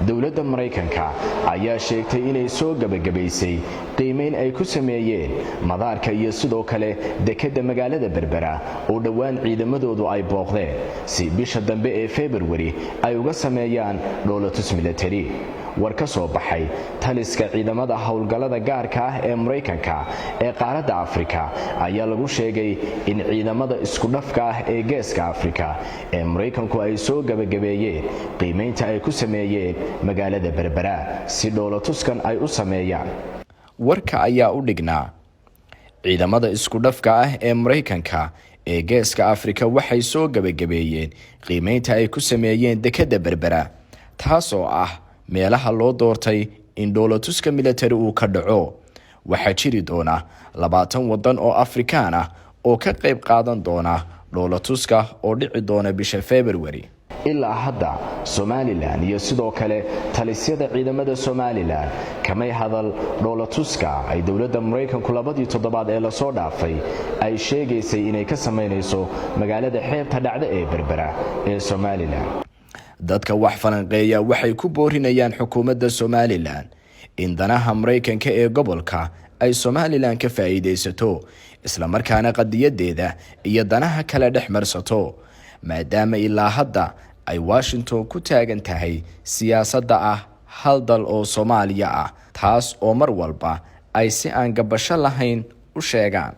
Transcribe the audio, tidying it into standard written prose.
dowladda Mareykanka ayaa sheegtay inay soo gabagabaysay qiimeyn ay ku sameeyeen madaarka iyo sidoo kale dekedda magaalada Berbera oo dhawaan ciidamadoodu ay booqdeen si bisha dambe ee February ay uga sameeyaan dhoolatus military. war ka soo baxay taliska ciidamada howlgallada gaarka ah ee Mareykanka ee qaaradda Afrika ayaa lagu sheegay in ciidamada isku dhafka ah ee geeska Afrika ee Mareykanku ay soo gabagabeeyeen qiimeynta ay ku sameeyeen magaalada Berbera si dhoolatuskan ay u sameeyaan. warka ayaa u dhignaa ciidamada isku dhafka ah ee Mareykanka ee geeska Afrika waxay soo gabagabeeyeen qiimeynta ay ku sameeyeen dekedda Berbera taasoo ah meelaha loo doortay in dhoolatuska military uu ka dhaco. waxaa jiri doona 20 wadan oo Afrikaan ah oo ka qayb qaadan doona dhoolatuska oo dhici doona bisha February. ilaa hadda Somaliland iyo sidoo kale talisyada ciidamada Somaliland kamay hadal dhoolatuska ay dowladda Mareykanku 2 toddobaad ee la soo dhaafay ay sheegaysay inay ka sameynayso magaalada xeebta dhacda ee Berbera ee Somaliland. dadka wax falanqeeya waxay ku boorinayaan xukuumadda Somaliland in danaha Mareykanka ee gobolka ay Somaliland ka faa'iideysato isla markaana qadiyadeeda iyo danaha kala dhexmarsato maadaama ilaa hadda ay Washington ku taagan tahay siyaasadda ah hal dal oo Soomaaliya ah taas oo mar walba ay si aan gabasho lahayn u sheegaan.